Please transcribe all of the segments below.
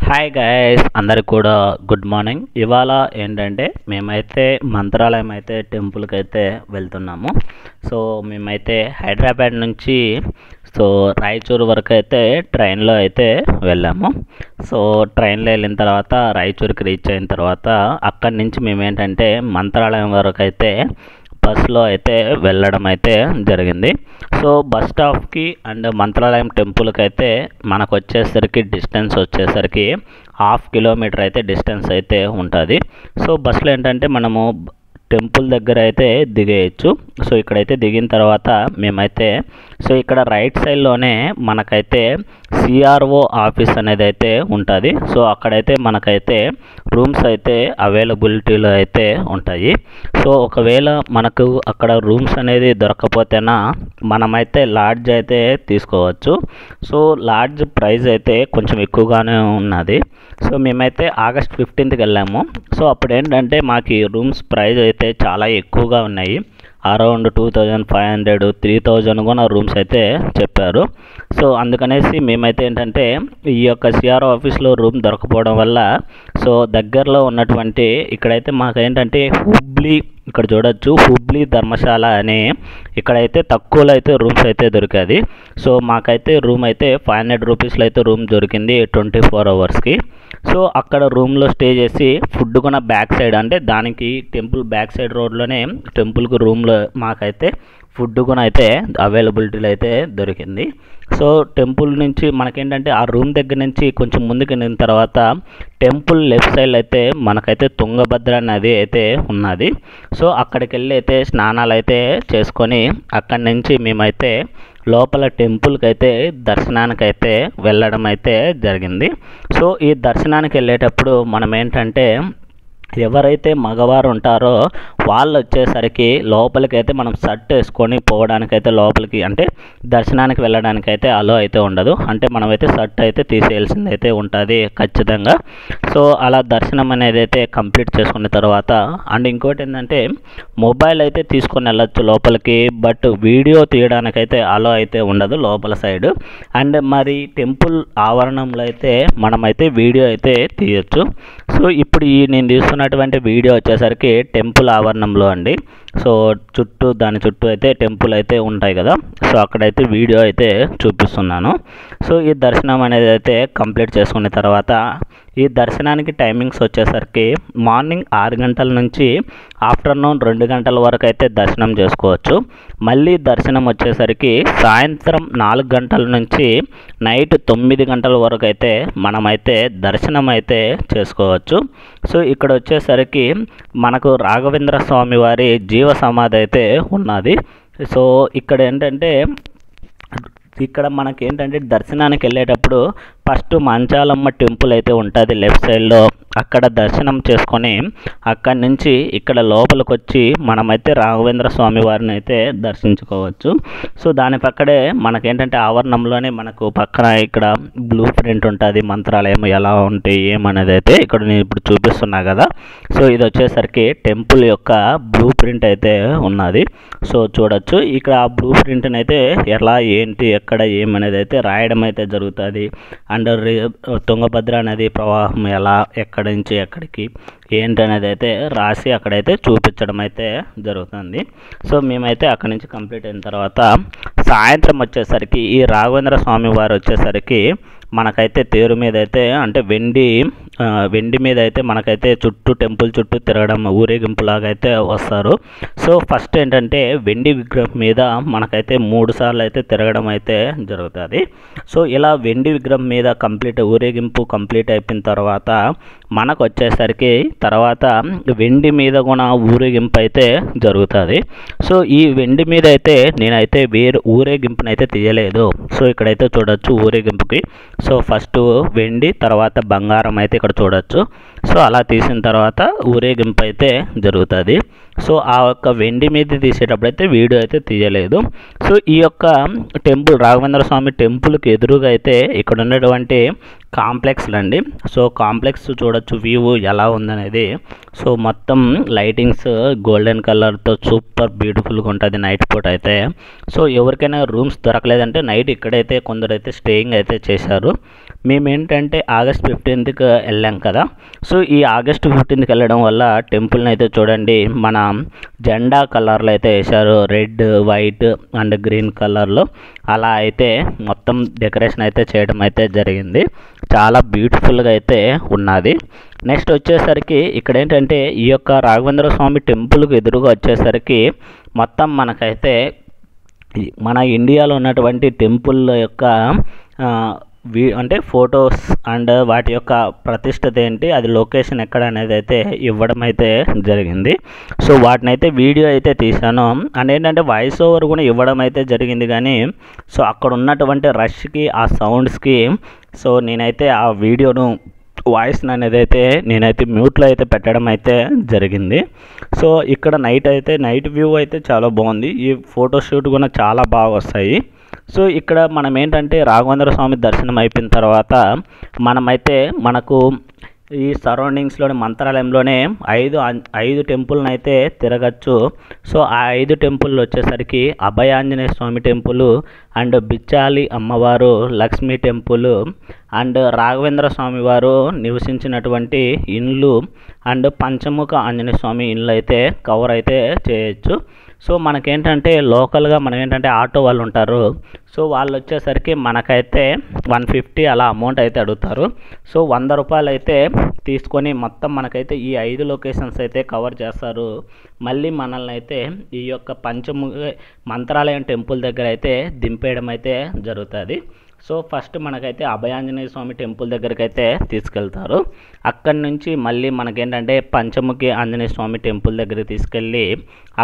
Hi guys, అందరికి కూడా good morning. ఇవాళ ఏంటంటే మేమైతే మంత్రాలయం అయితే టెంపుల్కి అయితే వెళ్తున్నాము. సో మేమైతే హైదరాబాద్ నుంచి రాయచూరు వరకు అయితే ట్రైన్లో అయితే వెళ్ళాము. సో ట్రైన్లో వెళ్ళిన తర్వాత రాయచూరుకి రీచ్ అయిన తర్వాత అక్కడి నుంచి మేమేంటంటే మంత్రాలయం వరకు అయితే బస్సులో అయితే వెళ్ళడం అయితే జరిగింది. సో బస్ స్టాప్కి అండ్ మంత్రాలయం టెంపుల్కి అయితే మనకు డిస్టెన్స్ వచ్చేసరికి 1/2 కిలోమీటర్ అయితే డిస్టెన్స్ అయితే ఉంటుంది. సో బస్సులో ఏంటంటే మనము టెంపుల్ దగ్గర అయితే దిగేయచ్చు. సో ఇక్కడైతే దిగిన తర్వాత మేమైతే ఇక్కడ రైట్ సైడ్లోనే మనకైతే సిఆర్ఓ ఆఫీస్ అనేది అయితే ఉంటుంది. సో అక్కడైతే మనకైతే రూమ్స్ అయితే అవైలబిలిటీలో అయితే ఉంటాయి. సో ఒకవేళ మనకు అక్కడ రూమ్స్ అనేది దొరకకపోతేనా మనమైతే లాడ్జ్ అయితే తీసుకోవచ్చు. సో లాడ్జ్ ప్రైస్ అయితే కొంచెం ఎక్కువగానే ఉన్నది. సో మేమైతే ఆగస్ట్ 15కి వెళ్ళాము. సో అప్పుడు ఏంటంటే మాకు రూమ్స్ ప్రైస్ అయితే చాలా ఎక్కువగా ఉన్నాయి. అరౌండ్ 2500, 3000 కూడా రూమ్స్ అయితే చెప్పారు. సో అందుకనేసి మేమైతే ఏంటంటే ఈ యొక్క సిఆర్ఓ ఆఫీస్లో రూమ్ దొరకపోవడం వల్ల సో దగ్గరలో ఉన్నటువంటి ఇక్కడైతే మాకేంటంటే హుబ్లీ, ఇక్కడ చూడొచ్చు హుబ్లీ ధర్మశాల అని ఇక్కడైతే తక్కువలో అయితే రూమ్స్ అయితే దొరికాది. సో మాకైతే రూమ్ అయితే 500 రూపీస్లో అయితే రూమ్ దొరికింది 24 అవర్స్కి. సో అక్కడ రూమ్లో స్టే చేసి ఫుడ్ కూడా బ్యాక్ సైడ్, అంటే దానికి టెంపుల్ బ్యాక్ సైడ్ రోడ్లోనే టెంపుల్కి రూమ్లో మాకైతే ఫుడ్ కూడా అయితే అవైలబిలిటీలో అయితే దొరికింది. సో టెంపుల్ నుంచి మనకేంటంటే ఆ రూమ్ దగ్గర నుంచి కొంచెం ముందుకు వెళ్ళిన తర్వాత టెంపుల్ లెఫ్ట్ సైడ్ అయితే మనకైతే తుంగభద్ర నది అయితే ఉన్నది. సో అక్కడికి వెళ్ళి అయితే స్నానాలు అయితే చేసుకొని అక్కడి నుంచి మేమైతే లోపల టెంపుల్కి అయితే దర్శనానికి అయితే వెళ్ళడం అయితే జరిగింది. సో ఈ దర్శనానికి వెళ్ళేటప్పుడు మనం ఏంటంటే ఎవరైతే మగవారు ఉంటారో వాళ్ళు వచ్చేసరికి లోపలికైతే మనం షర్ట్ వేసుకొని పోవడానికైతే లోపలికి, అంటే దర్శనానికి వెళ్ళడానికైతే అలో అయితే ఉండదు. అంటే మనమైతే షర్ట్ అయితే తీసేయాల్సింది అయితే ఉంటుంది ఖచ్చితంగా. సో అలా దర్శనం అనేది అయితే కంప్లీట్ చేసుకున్న తర్వాత అండ్ ఇంకోటి ఏంటంటే మొబైల్ అయితే తీసుకొని వెళ్ళొచ్చు లోపలికి, బట్ వీడియో తీయడానికైతే అలో అయితే ఉండదు లోపల సైడ్. అండ్ మరి టెంపుల్ ఆవరణంలో అయితే మనమైతే వీడియో అయితే తీయచ్చు. సో ఇప్పుడు నేను తీసుకున్నటువంటి వీడియో వచ్చేసరికి టెంపుల్ ఆవరణంలో అండి. సో దాని చుట్టూ అయితే టెంపుల్ అయితే ఉంటాయి కదా, సో అక్కడైతే వీడియో అయితే చూపిస్తున్నాను. సో ఈ దర్శనం అనేది అయితే కంప్లీట్ చేసుకున్న తర్వాత ఈ దర్శనానికి టైమింగ్స్ వచ్చేసరికి మార్నింగ్ 6 గంటల నుంచి ఆఫ్టర్నూన్ 2 గంటల వరకు అయితే దర్శనం చేసుకోవచ్చు. మళ్ళీ దర్శనం వచ్చేసరికి సాయంత్రం 4 గంటల నుంచి నైట్ 9 గంటల వరకు అయితే మనమైతే దర్శనం అయితే చేసుకోవచ్చు. సో ఇక్కడ వచ్చేసరికి మనకు రాఘవేంద్ర స్వామి వారి జీవ సమాధి అయితే ఉన్నది. సో ఇక్కడ ఏంటంటే ఇక్కడ మనకేంటంటే దర్శనానికి వెళ్ళేటప్పుడు ఫస్ట్ మంచాలమ్మ టెంపుల్ అయితే ఉంటుంది లెఫ్ట్ సైడ్లో. అక్కడ దర్శనం చేసుకొని అక్కడి నుంచి ఇక్కడ లోపలికి వచ్చి మనమైతే రాఘవేంద్ర స్వామి వారిని అయితే దర్శించుకోవచ్చు. సో దాని పక్కనే మనకేంటంటే ఆవరణంలోనే మనకు పక్కన ఇక్కడ బ్లూ ప్రింట్ ఉంటుంది, మంత్రాలయం ఎలా ఉంటాయి ఏమనేది అయితే ఇక్కడ నేను ఇప్పుడు చూపిస్తున్నా కదా. సో ఇది వచ్చేసరికి టెంపుల్ యొక్క బ్లూ ప్రింట్ అయితే ఉన్నది. సో చూడొచ్చు ఇక్కడ ఆ బ్లూ ప్రింట్ని అయితే ఎలా ఏంటి ఎక్కడ ఏమనేది అయితే రాయడం అయితే జరుగుతుంది. అండ్ తుంగభద్ర నది ప్రవాహం ఎలా ఎక్కడి నుంచి ఎక్కడికి ఏంటనేది అయితే రాసి అక్కడైతే చూపించడం అయితే జరుగుతుంది. సో మేమైతే అక్కడి నుంచి కంప్లీట్ అయిన తర్వాత సాయంత్రం వచ్చేసరికి ఈ రాఘవేంద్ర స్వామి వారు వచ్చేసరికి మనకైతే తేరు మీద అయితే, అంటే వెండి మీద అయితే మనకైతే టెంపుల్ చుట్టూ తిరగడం ఊరేగింపులాగా అయితే వస్తారు. సో ఫస్ట్ ఏంటంటే వెండి విగ్రహం మీద మనకైతే 3 సార్లు అయితే తిరగడం అయితే జరుగుతుంది. సో ఇలా వెండి విగ్రహం మీద ఊరేగింపు కంప్లీట్ అయిపోయిన తర్వాత మనకు వచ్చేసరికి తర్వాత వెండి మీద కూడా ఊరేగింపు అయితే జరుగుతుంది. సో ఈ వెండి మీద అయితే నేనైతే వేరే ఊరేగింపునైతే అయితే తీయలేదు. సో ఇక్కడైతే చూడొచ్చు ఊరేగింపుకి. సో ఫస్ట్ వెండి తర్వాత బంగారం అయితే ఇక్కడ చూడొచ్చు. సో అలా తీసిన తర్వాత ఊరేగింపు అయితే జరుగుతుంది. సో ఆ యొక్క వెండి మీద తీసేటప్పుడు అయితే వీడియో అయితే తీయలేదు. సో ఈ యొక్క టెంపుల్ రాఘవేంద్ర స్వామి టెంపుల్కి ఎదురుగా అయితే ఇక్కడ ఉన్నటువంటి కాంప్లెక్స్లు అండి. సో కాంప్లెక్స్ చూడొచ్చు వ్యూ ఎలా ఉందనేది. సో మొత్తం లైటింగ్స్ గోల్డెన్ కలర్తో సూపర్ బ్యూటిఫుల్గా ఉంటుంది నైట్ పూట అయితే. సో ఎవరికైనా రూమ్స్ దొరకలేదంటే నైట్ ఇక్కడైతే కొందరైతే స్టేయింగ్ అయితే చేశారు. మేము ఏంటంటే ఆగస్ట్ 15కి వెళ్ళాం కదా. సో ఈ ఆగస్ట్ 15కి వెళ్ళడం వల్ల టెంపుల్ని అయితే చూడండి మన జెండా కలర్లో అయితే వేశారు, రెడ్ వైట్ అండ్ గ్రీన్ కలర్లో. అలా అయితే మొత్తం డెకరేషన్ అయితే చేయడం అయితే జరిగింది. చాలా బ్యూటిఫుల్గా అయితే ఉన్నది. నెక్స్ట్ వచ్చేసరికి ఇక్కడ ఏంటంటే ఈ యొక్క రాఘవేంద్ర స్వామి టెంపుల్కి ఎదురుగా వచ్చేసరికి మొత్తం మనకైతే మన ఇండియాలో ఉన్నటువంటి టెంపుల్ యొక్క అంటే ఫొటోస్ అండ్ వాటి యొక్క ప్రతిష్టత ఏంటి, అది లొకేషన్ ఎక్కడ అనేది అయితే ఇవ్వడం అయితే జరిగింది. సో వాటిని అయితే వీడియో అయితే తీశాను. అండ్ ఏంటంటే వాయిస్ ఓవర్ కూడా ఇవ్వడం అయితే జరిగింది. కానీ సో అక్కడ ఉన్నటువంటి రష్కి ఆ సౌండ్స్కి సో నేనైతే ఆ వీడియోను వాయిస్ అనేది అయితే నేనైతే మ్యూట్లో అయితే పెట్టడం అయితే జరిగింది. సో ఇక్కడ నైట్ వ్యూ అయితే చాలా బాగుంది. ఈ ఫోటోషూట్ కూడా చాలా బాగా వస్తాయి. సో ఇక్కడ మనం ఏంటంటే రాఘవేంద్ర స్వామి దర్శనం అయిపోయిన తర్వాత మనమైతే మనకు ఈ సరౌండింగ్స్లోని మంత్రాలయంలోనే ఐదు టెంపుల్ని అయితే తిరగచ్చు. సో ఆ 5 టెంపుల్ వచ్చేసరికి అభయాంజనేయ స్వామి టెంపుల్ అండ్ బిచ్చాలి అమ్మవారు లక్ష్మీ టెంపుల్ అండ్ రాఘవేంద్ర స్వామి వారు నివసించినటువంటి ఇండ్లు అండ్ పంచముఖ ఆంజనేయ స్వామి ఇండ్లు అయితే కవర్ అయితే చేయొచ్చు. సో మనకేంటంటే లోకల్గా మనం ఏంటంటే ఆటో వాళ్ళు ఉంటారు. సో వాళ్ళు వచ్చేసరికి మనకైతే 150 అలా అమౌంట్ అయితే అడుగుతారు. సో 100 రూపాయలు అయితే తీసుకొని మొత్తం మనకైతే ఈ 5 లొకేషన్స్ అయితే కవర్ చేస్తారు. మళ్ళీ మనల్ని అయితే ఈ యొక్క మంత్రాలయం టెంపుల్ దగ్గర అయితే దింపేయడం అయితే జరుగుతుంది. సో ఫస్ట్ మనకైతే అభయాంజనేయ స్వామి టెంపుల్ దగ్గరికి అయితే తీసుకెళ్తారు. అక్కడి నుంచి మళ్ళీ మనకేంటంటే పంచముఖి ఆంజనేయ స్వామి టెంపుల్ దగ్గరికి తీసుకెళ్ళి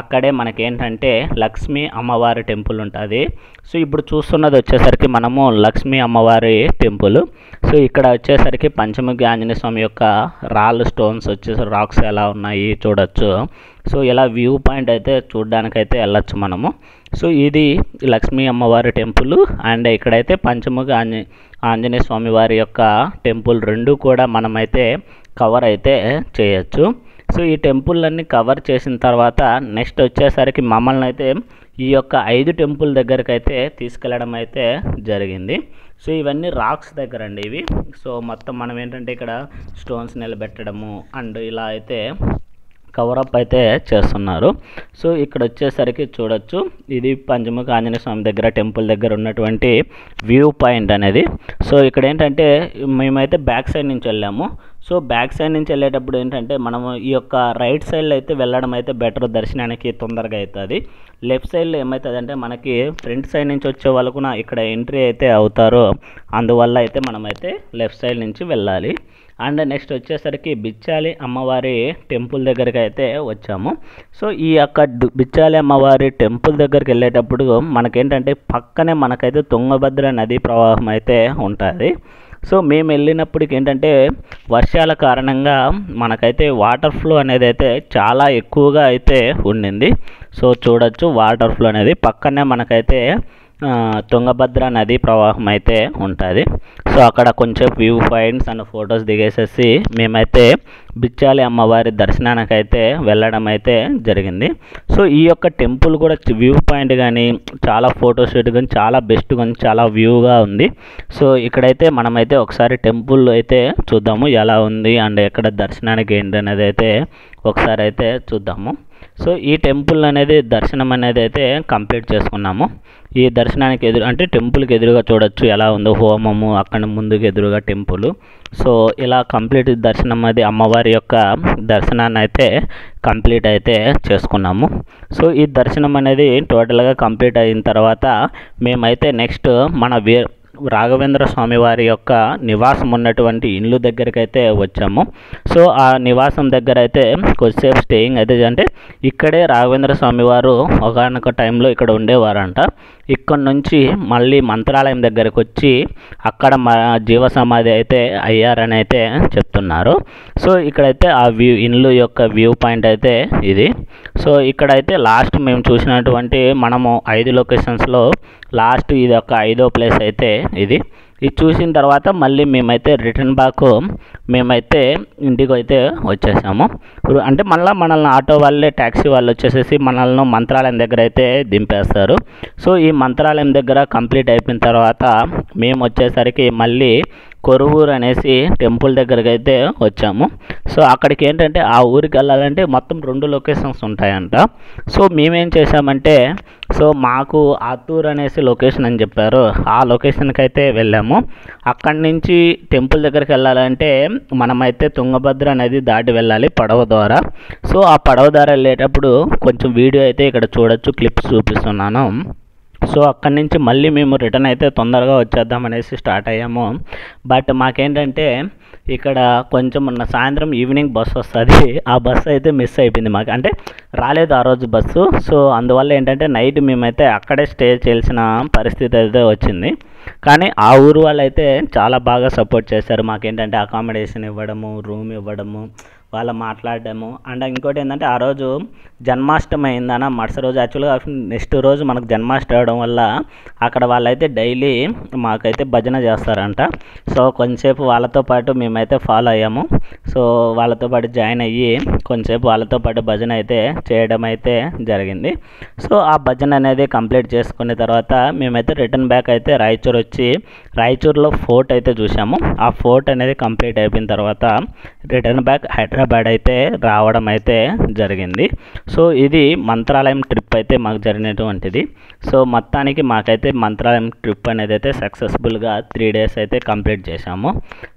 అక్కడే మనకేంటంటే లక్ష్మీ అమ్మవారి టెంపుల్ ఉంటుంది. సో ఇప్పుడు చూస్తున్నది వచ్చేసరికి మనము లక్ష్మీ అమ్మవారి టెంపుల్. సో ఇక్కడ వచ్చేసరికి పంచముఖి ఆంజనేయ స్వామి యొక్క రాళ్ళు స్టోన్స్ వచ్చేసి రాక్స్ ఎలా ఉన్నాయి చూడొచ్చు. సో ఇలా వ్యూ పాయింట్ అయితే చూడడానికైతే వెళ్ళచ్చు మనము. సో ఇది లక్ష్మీ అమ్మవారి టెంపుల్ అండ్ ఇక్కడైతే పంచముఖి ఆంజనేయ స్వామి వారి యొక్క టెంపుల్ రెండు కూడా మనమైతే కవర్ అయితే చేయొచ్చు. సో ఈ టెంపుల్ అన్ని కవర్ చేసిన తర్వాత నెక్స్ట్ వచ్చేసరికి మమ్మల్ని అయితే ఈ యొక్క 5 టెంపుల్ దగ్గరికి అయితే తీసుకెళ్ళడం అయితే జరిగింది. సో ఇవన్నీ రాక్స్ దగ్గర అండి ఇవి. సో మొత్తం మనం ఏంటంటే ఇక్కడ స్టోన్స్ నిలబెట్టడము అండ్ ఇలా అయితే కవరప్ అయితే చేస్తున్నారు. సో ఇక్కడ వచ్చేసరికి చూడొచ్చు ఇది పంచముఖి ఆంజనేయ స్వామి దగ్గర టెంపుల్ దగ్గర ఉన్నటువంటి వ్యూ పాయింట్ అనేది. సో ఇక్కడ ఏంటంటే మేమైతే బ్యాక్ సైడ్ నుంచి వెళ్ళాము. సో బ్యాక్ సైడ్ నుంచి వెళ్ళేటప్పుడు ఏంటంటే మనము ఈ యొక్క రైట్ సైడ్లో అయితే వెళ్ళడం అయితే బెటర్, దర్శనానికి తొందరగా అవుతుంది. లెఫ్ట్ సైడ్లో ఏమవుతుందంటే మనకి ఫ్రంట్ సైడ్ నుంచి వచ్చే వాళ్ళు కూడా ఇక్కడ ఎంట్రీ అయితే అవుతారో అందువల్ల అయితే మనమైతే లెఫ్ట్ సైడ్ నుంచి వెళ్ళాలి. అండ్ నెక్స్ట్ వచ్చేసరికి బిచ్చాలి అమ్మవారి టెంపుల్ దగ్గరికి అయితే వచ్చాము. సో ఈ యొక్క బిచ్చాలి అమ్మవారి టెంపుల్ దగ్గరికి వెళ్ళేటప్పుడు మనకేంటంటే పక్కనే మనకైతే తుంగభద్ర నదీ ప్రవాహం అయితే ఉంటుంది. సో మేము వెళ్ళినప్పటికి ఏంటంటే వర్షాల కారణంగా మనకైతే వాటర్ ఫ్లో అనేది అయితే చాలా ఎక్కువగా అయితే ఉండింది. సో చూడొచ్చు వాటర్ ఫ్లో అనేది పక్కనే మనకైతే తుంగభద్ర నదీ ప్రవాహం అయితే ఉంటుంది. సో అక్కడ కొంచెం వ్యూ పాయింట్స్ అండ్ ఫొటోస్ దిగేసేసి మేమైతే బిచ్చాలి అమ్మవారి దర్శనానికి అయితే వెళ్ళడం అయితే జరిగింది. సో ఈ యొక్క టెంపుల్ కూడా వ్యూ పాయింట్ కానీ చాలా ఫోటోషూట్ కానీ చాలా బెస్ట్ కానీ చాలా వ్యూగా ఉంది. సో ఇక్కడైతే మనమైతే ఒకసారి టెంపుల్ అయితే చూద్దాము ఎలా ఉంది అండ్ ఎక్కడ దర్శనానికి ఏంటి అనేది అయితే ఒకసారి అయితే చూద్దాము. సో ఈ టెంపుల్ అనేది దర్శనం అనేది అయితే కంప్లీట్ చేసుకున్నాము. ఈ దర్శనానికి అంటే టెంపుల్కి ఎదురుగా చూడొచ్చు ఎలా ఉందో హోమము, అక్కడ ముందుకు ఎదురుగా టెంపుల్. సో ఇలా కంప్లీట్ దర్శనం అది అమ్మవారి యొక్క దర్శనాన్ని అయితే కంప్లీట్ అయితే చేసుకున్నాము. సో ఈ దర్శనం అనేది టోటల్గా కంప్లీట్ అయిన తర్వాత మేమైతే నెక్స్ట్ మన రాఘవేంద్ర స్వామి వారి యొక్క నివాసం ఉన్నటువంటి ఇల్లు దగ్గరికి అయితే వచ్చాము. సో ఆ నివాసం దగ్గర అయితే కొద్దిసేపు స్టేయింగ్ అయితే అంటే ఇక్కడే రాఘవేంద్ర స్వామి వారు ఒకనొక టైంలో ఇక్కడ ఉండేవారంట. ఇక్కడ నుంచి మళ్ళీ మంత్రాలయం దగ్గరకు వచ్చి అక్కడ జీవ సమాధి అయితే అయ్యారని అయితే చెప్తున్నారు. సో ఇక్కడైతే ఆ ఇల్లు యొక్క వ్యూ పాయింట్ అయితే ఇది. సో ఇక్కడైతే లాస్ట్ మేము చూసినటువంటి మనము 5 లొకేషన్స్లో లాస్ట్ ఇది ఒక 5వ ప్లేస్ అయితే ఇది. ఇది చూసిన తర్వాత మళ్ళీ మేమైతే రిటర్న్ బ్యాక్ మేమైతే ఇంటికి అయితే వచ్చేసాము. అంటే మళ్ళీ మనల్ని ఆటో వాళ్ళే ట్యాక్సీ వాళ్ళు వచ్చేసేసి మనల్ని మంత్రాలయం దగ్గర అయితే దింపేస్తారు. సో ఈ మంత్రాలయం దగ్గర కంప్లీట్ అయిపోయిన తర్వాత మేము వచ్చేసరికి మళ్ళీ కొరువూరు అనేసి టెంపుల్ దగ్గరికి అయితే వచ్చాము. సో అక్కడికి ఏంటంటే ఆ ఊరికి వెళ్ళాలంటే మొత్తం 2 లొకేషన్స్ ఉంటాయంట. సో మేమేం చేసామంటే సో మాకు ఆత్తూరు అనేసి లొకేషన్ అని చెప్పారు, ఆ లొకేషన్కి అయితే వెళ్ళాము. అక్కడి నుంచి టెంపుల్ దగ్గరికి వెళ్ళాలంటే మనమైతే తుంగభద్ర నది దాటి వెళ్ళాలి పడవ ద్వారా. సో ఆ పడవ ద్వారా వెళ్ళేటప్పుడు కొంచెం వీడియో అయితే ఇక్కడ చూడొచ్చు, క్లిప్స్ చూపిస్తున్నాను. సో అక్కడి నుంచి మళ్ళీ మేము రిటర్న్ అయితే తొందరగా వచ్చేద్దాం అనేసి స్టార్ట్ అయ్యాము. బట్ మాకేంటంటే ఇక్కడ కొంచెం సాయంత్రం ఈవినింగ్ బస్సు వస్తుంది, ఆ బస్సు అయితే మిస్ అయిపోయింది మాకు, అంటే రాలేదు ఆ రోజు బస్సు. సో అందువల్ల ఏంటంటే నైట్ మేమైతే అక్కడే స్టే చేయాల్సిన పరిస్థితి అయితే వచ్చింది. కానీ ఆ ఊరు వాళ్ళు అయితే చాలా బాగా సపోర్ట్ చేశారు మాకేంటంటే అకామిడేషన్ ఇవ్వడము, రూమ్ ఇవ్వడము, వాళ్ళు మాట్లాడడము. అండ్ ఇంకోటి ఏంటంటే ఆ రోజు జన్మాష్టమి అయిందన్న మరుసటి రోజు యాక్చువల్గా నెక్స్ట్ రోజు మనకు జన్మాష్టమి అవడం వల్ల అక్కడ వాళ్ళైతే డైలీ మాకైతే భజన చేస్తారంట. సో కొంచెంసేపు వాళ్ళతో పాటు మేమైతే ఫాలో అయ్యాము. సో వాళ్ళతో పాటు జాయిన్ అయ్యి కొంచెంసేపు వాళ్ళతో పాటు భజన అయితే చేయడం అయితే జరిగింది. సో ఆ భజన అనేది కంప్లీట్ చేసుకున్న తర్వాత మేమైతే రిటర్న్ బ్యాక్ అయితే రాయచూరు వచ్చి రాయచూరులో ఫోర్ట్ అయితే చూసాము. ఆ ఫోర్ట్ అనేది కంప్లీట్ అయిపోయిన తర్వాత రిటర్న్ బ్యాక్ హైదరాబాద్ అయితే రావడం అయితే జరిగింది. సో ఇది మంత్రాలయం ట్రిప్ అయితే మాకు జరిగినటువంటిది. సో మొత్తానికి మాకైతే మంత్రాలయం ట్రిప్ అనేది అయితే సక్సెస్ఫుల్గా 3 days అయితే కంప్లీట్ చేశాము.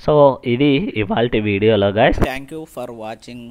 సో ఇది ఇవాల్టి వీడియోలో guys. Thank you for watching.